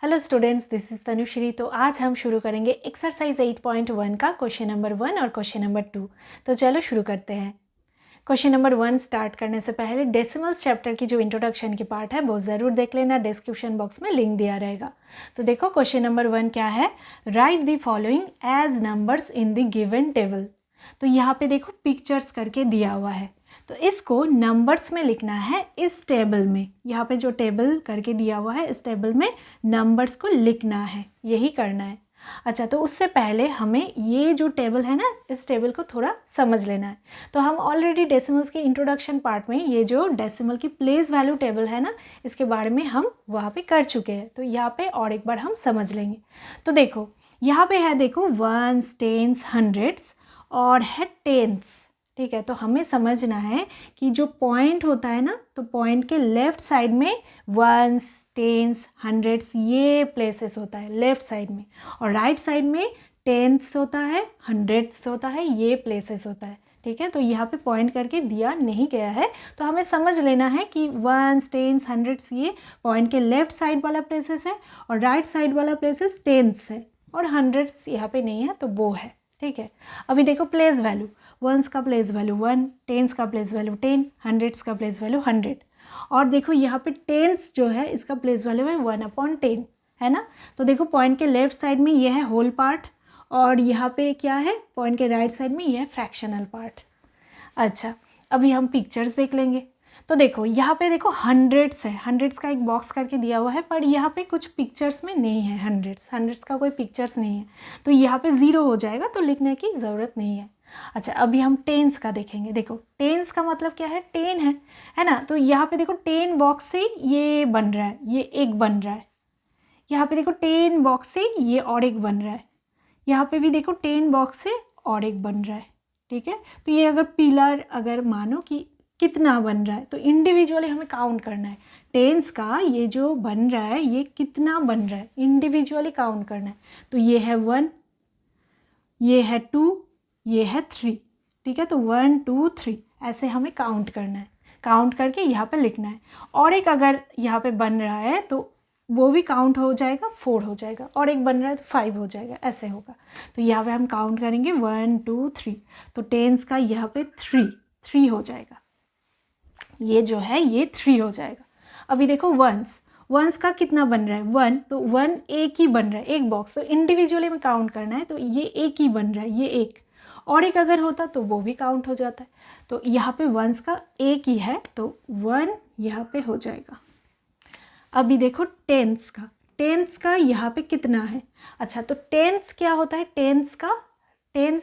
Hello students, this is Tanushree. तो आज हम शुरू करेंगे एक्सरसाइज 8.1 का क्वेश्चन नंबर 1 और क्वेश्चन नंबर 2। तो चलो शुरू करते हैं। क्वेश्चन नंबर 1 स्टार्ट करने से पहले डेसिमल्स चैप्टर की जो इंट्रोडक्शन की पार्ट है वो ज़रूर देख लेना, डिस्क्रिप्शन बॉक्स में लिंक दिया रहेगा। तो देखो क्वेश्चन नंबर 1 क्या है, write the following as numbers in the given table. तो यहाँ पे देखो पिक्चर्स करके दिया हुआ है, तो इसको नंबर्स में लिखना है इस टेबल में। यहाँ पे जो टेबल करके दिया हुआ है इस टेबल में नंबर्स को लिखना है, यही करना है। अच्छा, तो उससे पहले हमें ये जो टेबल है ना, इस टेबल को थोड़ा समझ लेना है। तो हम ऑलरेडी डेसिमल्स के इंट्रोडक्शन पार्ट में ये जो डेसिमल की प्लेस वैल्यू टेबल है ना, इसके बारे में हम वहाँ पे कर चुके हैं। तो यहाँ पे और एक बार हम समझ लेंगे। तो देखो यहाँ पे है, देखो वंस, टेंस, हंड्रेड्स और है टेंस। ठीक है, तो हमें समझना है कि जो पॉइंट होता है ना, तो पॉइंट के लेफ्ट साइड में वंस, टेंस, हंड्रेड्स ये प्लेसेस होता है लेफ्ट साइड में, और राइट साइड में टेंस होता है, हंड्रेड्स होता है, ये प्लेसेस होता है। ठीक है, तो यहाँ पे पॉइंट करके दिया नहीं गया है, तो हमें समझ लेना है कि वंस, टेंस, हंड्रेड्स ये पॉइंट के लेफ्ट साइड वाला प्लेसेस है, और राइट साइड वाला प्लेसेस टेंस है, और हंड्रेड्स यहाँ पे नहीं है तो वो है। ठीक है, अभी देखो प्लेस वैल्यू, वंस का प्लेस वैल्यू 1, टेंस का प्लेस वैल्यू 10, हंड्रेड्स का प्लेस वैल्यू 100। और देखो यहाँ पे टेंस जो है इसका प्लेस वैल्यू है 1/10, है ना। तो देखो पॉइंट के लेफ्ट साइड में ये है होल पार्ट, और यहाँ पे क्या है, पॉइंट के राइट साइड में ये है फ्रैक्शनल पार्ट। अच्छा, अभी हम पिक्चर्स देख लेंगे। तो देखो यहाँ पे देखो हंड्रेड्स है, हंड्रेड्स का एक बॉक्स करके दिया हुआ है, पर यहाँ पे कुछ पिक्चर्स में नहीं है, हंड्रेड्स का कोई पिक्चर्स नहीं है, तो यहाँ पे 0 हो जाएगा, तो लिखने की ज़रूरत नहीं है। अच्छा, अभी हम टेंस का देखेंगे। देखो टेंस का मतलब क्या है, 10 है ना। तो यहाँ पे देखो 10 बॉक्स से ये बन रहा है, ये एक बन रहा है। यहाँ पे देखो 10 बॉक्स से ये और एक बन रहा है। यहाँ पे भी देखो 10 बॉक्स से और एक बन रहा है। ठीक है, तो ये अगर पिलर अगर मानो कि कितना बन रहा है, तो इंडिविजुअली हमें काउंट करना है। टेंस का ये जो बन रहा है ये कितना बन रहा है, इंडिविजुअली काउंट करना है। तो ये है 1, ये है 2, ये है 3। ठीक है, तो 1 2 3 ऐसे हमें काउंट करना है, काउंट करके यहाँ पे लिखना है। और एक अगर यहाँ पे बन रहा है तो वो भी काउंट हो जाएगा, 4 हो जाएगा, और एक बन रहा है तो 5 हो जाएगा, ऐसे होगा। तो यहाँ पे हम काउंट करेंगे 1 2 3, तो टेंस का यहाँ पे 3 हो जाएगा, ये जो है ये 3 हो जाएगा। अभी देखो वंस का कितना बन रहा है 1, तो 1 एक ही बन रहा है, एक बॉक्स, तो इंडिविजुअली में काउंट करना है, तो ये एक ही बन रहा है, ये एक, और एक अगर होता तो वो भी काउंट हो जाता है। तो यहाँ पे वंस का एक ही है, तो 1 यहाँ पे हो जाएगा। अभी देखो टेंस का यहाँ पे कितना है। अच्छा, तो टेंस क्या होता है, टेंस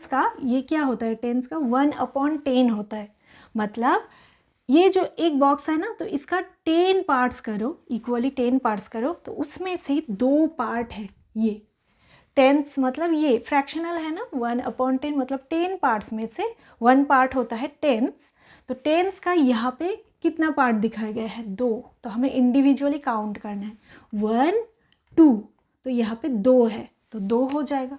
का ये क्या होता है, टेंस का 1/10 होता है। मतलब ये जो एक बॉक्स है ना, तो इसका 10 पार्ट्स करो, इक्वली 10 पार्ट्स करो, तो उसमें से 2 पार्ट है ये टेंस, मतलब ये फ्रैक्शनल है ना, 1/10 मतलब 10 पार्ट्स में से 1 पार्ट होता है टेंस। तो टेंस का यहाँ पे कितना पार्ट दिखाया गया है, 2, तो हमें इंडिविजुअली काउंट करना है 1 2, तो यहाँ पे 2 है तो 2 हो जाएगा।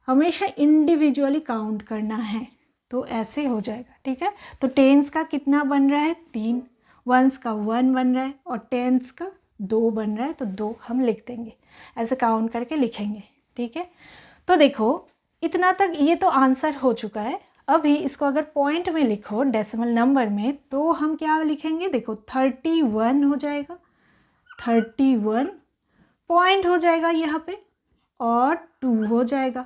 हमेशा इंडिविजुअली काउंट करना है, तो ऐसे हो जाएगा। ठीक है, तो टेंस का कितना बन रहा है 3, वंस का 1 बन रहा है, और टेंस का 2 बन रहा है, तो 2 हम लिख देंगे, ऐसे काउंट करके लिखेंगे। ठीक है, तो देखो इतना तक ये तो आंसर हो चुका है। अभी इसको अगर पॉइंट में लिखो डेसिमल नंबर में, तो हम क्या लिखेंगे, देखो 31 हो जाएगा, 31 पॉइंट हो जाएगा यहाँ पे, और 2 हो जाएगा,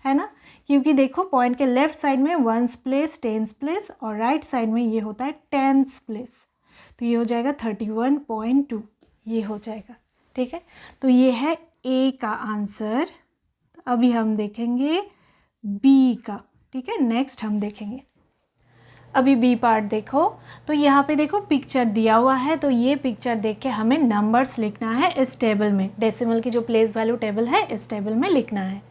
है ना, क्योंकि देखो पॉइंट के लेफ्ट साइड में वंस प्लेस, टेंस प्लेस, और राइट साइड में ये होता है टेंस प्लेस, तो ये हो जाएगा 31.2, ये हो जाएगा। ठीक है, तो ये है ए का आंसर। अभी हम देखेंगे बी का। ठीक है, नेक्स्ट हम देखेंगे अभी बी पार्ट। देखो तो यहाँ पे देखो पिक्चर दिया हुआ है, तो ये पिक्चर देख के हमें नंबर्स लिखना है इस टेबल में, डेसिमल की जो प्लेस वैल्यू टेबल है इस टेबल में लिखना है।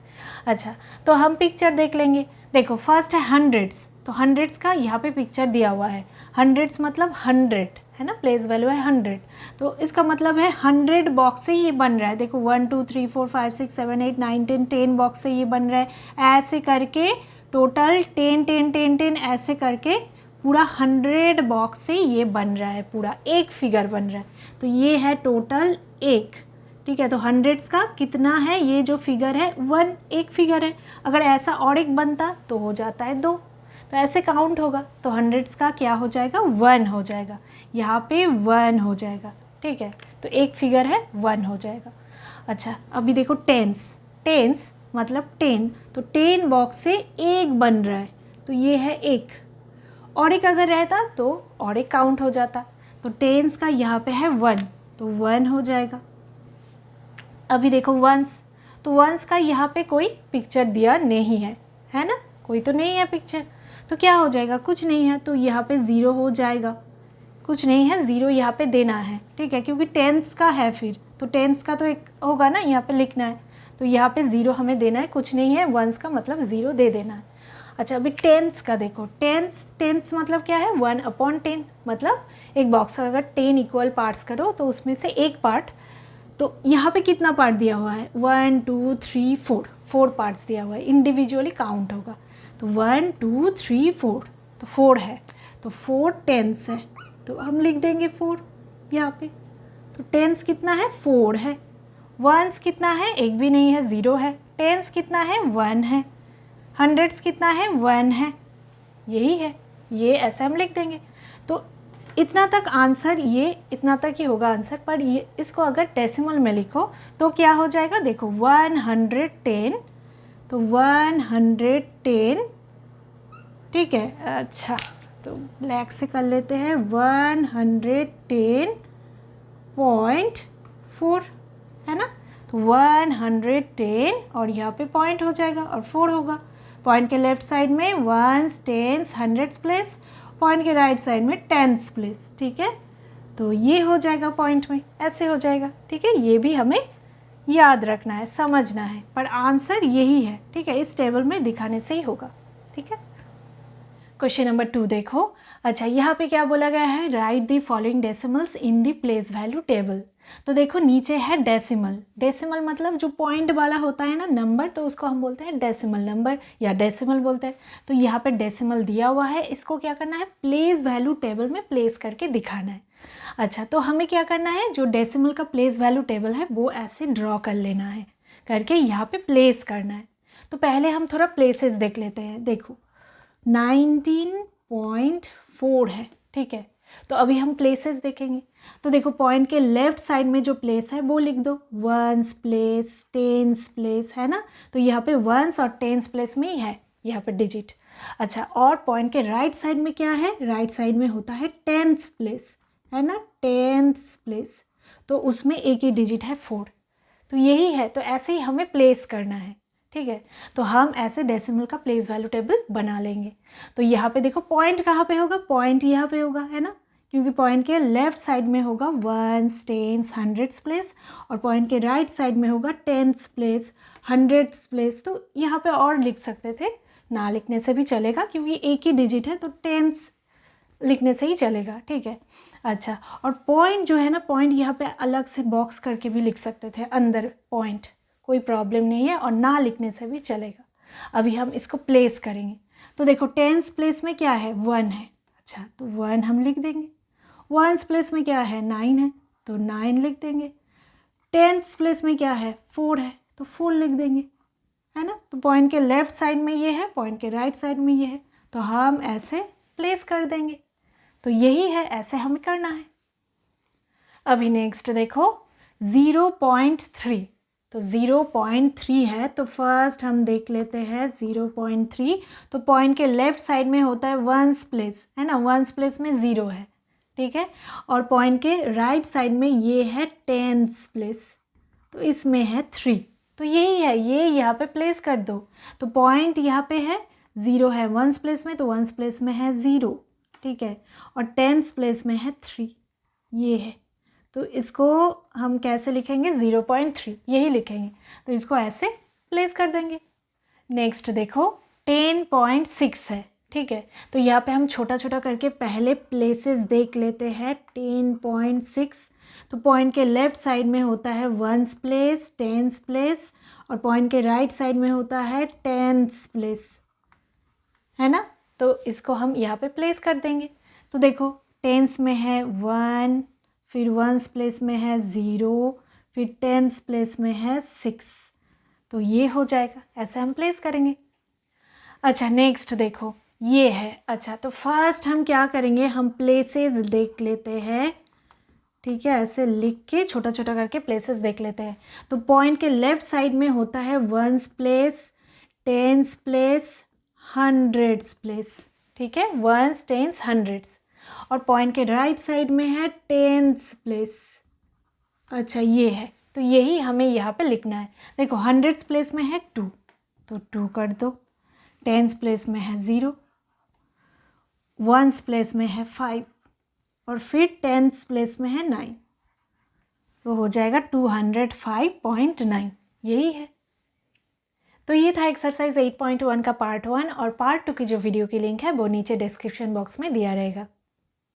अच्छा, तो हम पिक्चर देख लेंगे। देखो फर्स्ट है हंड्रेड्स, तो हंड्रेड्स का यहाँ पे पिक्चर दिया हुआ है, हंड्रेड्स मतलब 100 है ना, प्लेस वैल्यू है 100, तो इसका मतलब है 100 बॉक्स से ये बन रहा है। देखो 1 2 3 4 5 6 7 8 9 10 बॉक्स से ये बन रहा है, ऐसे करके टोटल 10 10 10 10 ऐसे करके पूरा 100 बॉक्स से ये बन रहा है, पूरा एक फिगर बन रहा है, तो ये है टोटल एक। ठीक है। तो हंड्रेड्स का कितना है, ये जो फिगर है 1 एक फिगर है, अगर ऐसा और एक बनता तो हो जाता है 2, तो ऐसे काउंट होगा। तो हंड्रेड्स का क्या हो जाएगा, 1 हो जाएगा, यहाँ पे 1 हो जाएगा, ठीक है। तो एक फिगर है 1 हो जाएगा। अच्छा अभी देखो टेंस, टेंस मतलब 10, तो 10 बॉक्स से एक बन रहा है, तो ये है एक, और एक अगर रहता तो और एक काउंट हो जाता। तो टेंस का यहाँ पे है 1, तो 1 हो जाएगा। अभी देखो वंस, तो वंस का यहाँ पे कोई पिक्चर दिया नहीं है ना, कोई तो नहीं है पिक्चर, तो क्या हो जाएगा, कुछ नहीं है, तो यहाँ पे 0 हो जाएगा, कुछ नहीं है 0 यहाँ पे देना है, ठीक है, क्योंकि टेंस का है फिर, तो टेंस का तो एक होगा ना, यहाँ पे लिखना है, तो यहाँ पे 0 हमें देना है, कुछ नहीं है, वंस का मतलब 0 दे देना है। अच्छा अभी टेंस का देखो, टेंस, टेंस मतलब क्या है, 1/10, मतलब एक बॉक्स का अगर 10 इक्वल पार्ट्स करो तो उसमें से एक पार्ट, तो यहाँ पे कितना पार्ट दिया हुआ है, 1 2 3 4 पार्ट्स दिया हुआ है, इंडिविजुअली काउंट होगा, तो 1 2 3 4, तो 4 है, तो 4 टेंस है, तो हम लिख देंगे 4 यहाँ पे। तो टेंस कितना है, 4 है। वंस कितना है, एक भी नहीं है, 0 है। टेंस कितना है, 1 है। हंड्रेड्स कितना है, 1 है, यही है, ये ऐसे हम लिख देंगे। तो इतना तक आंसर, ये इतना तक ही होगा आंसर, पर ये इसको अगर डेसिमल में लिखो तो क्या हो जाएगा, देखो 110, तो 110, ठीक है। अच्छा तो ब्लैक से कर लेते हैं, 110.4 है ना, तो 110 और यहाँ पे पॉइंट हो जाएगा और 4 होगा। पॉइंट के लेफ्ट साइड में ones, tens, hundreds place, point के राइट साइड में टेंस प्लेस, ठीक है। तो ये हो जाएगा पॉइंट में, ऐसे हो जाएगा, ठीक है। ये भी हमें याद रखना है, समझना है, पर आंसर यही है, ठीक है, इस टेबल में दिखाने से ही होगा, ठीक है। क्वेश्चन नंबर 2 देखो। अच्छा यहाँ पे क्या बोला गया है, write the following decimals in the place value table. तो देखो नीचे है डेसिमल, डेसिमल मतलब जो पॉइंट वाला होता है ना नंबर, तो उसको हम बोलते हैं डेसिमल नंबर या डेसिमल बोलते हैं। तो यहाँ पे डेसिमल दिया हुआ है, इसको क्या करना है, प्लेस वैल्यू टेबल में प्लेस करके दिखाना है। अच्छा तो हमें क्या करना है, जो डेसिमल का प्लेस वैल्यू टेबल है वो ऐसे ड्रॉ कर लेना है, करके यहाँ पे प्लेस करना है। तो पहले हम थोड़ा प्लेसेस देख लेते हैं। देखो 19.4 है, ठीक है। तो अभी हम प्लेसेस देखेंगे। तो देखो पॉइंट के लेफ्ट साइड में जो प्लेस है वो लिख दो, वंस प्लेस, टेंस प्लेस, है ना। तो यहाँ पे वंस और टेंस प्लेस में ही है यहाँ पे डिजिट। अच्छा और पॉइंट के राइट साइड में क्या है, राइट साइड में होता है टेंस प्लेस, है ना, टेंस प्लेस, तो उसमें एक ही डिजिट है 4। तो यही है, तो ऐसे ही हमें प्लेस करना है, ठीक है। तो हम ऐसे डेसिमल का प्लेस वैल्यू टेबल बना लेंगे। तो यहाँ पे देखो पॉइंट कहाँ पे होगा, पॉइंट यहाँ पे होगा, है ना, क्योंकि पॉइंट के लेफ्ट साइड में होगा वंस, टेंस, हंड्रेड्स प्लेस, और पॉइंट के राइट साइड में होगा टेंस प्लेस, हंड्रेड्स प्लेस। तो यहाँ पे और लिख सकते थे, ना लिखने से भी चलेगा, क्योंकि एक ही डिजिट है, तो टेंस लिखने से ही चलेगा, ठीक है। अच्छा और पॉइंट जो है ना, पॉइंट यहाँ पे अलग से बॉक्स करके भी लिख सकते थे अंदर पॉइंट, कोई प्रॉब्लम नहीं है, और ना लिखने से भी चलेगा। अभी हम इसको प्लेस करेंगे। तो देखो टेंस प्लेस में क्या है, 1 है, अच्छा तो 1 हम लिख देंगे। वंस प्लेस में क्या है, 9 है, तो 9 लिख देंगे। टेंस प्लेस में क्या है, 4 है, तो 4 लिख देंगे, है ना। तो पॉइंट के लेफ्ट साइड में ये है, पॉइंट के राइट साइड में ये है, तो हम ऐसे प्लेस कर देंगे। तो यही है, ऐसे हमें करना है। अभी नेक्स्ट देखो 0.3, तो 0.3 है, तो फर्स्ट हम देख लेते हैं 0.3। तो पॉइंट के लेफ्ट साइड में होता है वंस प्लेस, है ना, वंस प्लेस में 0 है, ठीक है। और पॉइंट के राइट साइड में ये है टेंस प्लेस, तो इसमें है 3, तो यही है, ये यहाँ पे प्लेस कर दो। तो पॉइंट यहाँ पे है 0 है वंस प्लेस में, तो वंस प्लेस में है 0, ठीक है, और टेंस प्लेस में है 3, ये है। तो इसको हम कैसे लिखेंगे, 0.3 यही लिखेंगे, तो इसको ऐसे प्लेस कर देंगे। नेक्स्ट देखो 10.6 है, ठीक है। तो यहाँ पे हम छोटा छोटा करके पहले प्लेसेस देख लेते हैं। 10.6, तो पॉइंट के लेफ्ट साइड में होता है वंस प्लेस, टेंस प्लेस, और पॉइंट के राइट साइड में होता है टेंस प्लेस, है ना। तो इसको हम यहाँ पे प्लेस कर देंगे। तो देखो टेंस में है 1, फिर वंस प्लेस में है 0, फिर टेंस प्लेस में है 6, तो ये हो जाएगा, ऐसे हम प्लेस करेंगे। अच्छा नेक्स्ट देखो ये है। अच्छा तो फर्स्ट हम क्या करेंगे, हम प्लेसेस देख लेते हैं, ठीक है, ऐसे लिख के छोटा छोटा करके प्लेसेस देख लेते हैं। तो पॉइंट के लेफ्ट साइड में होता है ones place, tens place, hundreds place, ठीक है, वंस टेंस हंड्रेड्स। और पॉइंट के राइट साइड में है टेंस प्लेस। अच्छा ये है, तो यही हमें यहाँ पे लिखना है। देखो हंड्रेड्स प्लेस में है 2, तो 2 कर दो। टेंस प्लेस में है 0, वंस प्लेस में है 5 और फिर टेंस प्लेस में है 9, तो हो जाएगा 205.9, यही है। तो ये था एक्सरसाइज 8.1 का पार्ट 1, और पार्ट 2 की जो वीडियो की लिंक है वो नीचे डिस्क्रिप्शन बॉक्स में दिया रहेगा।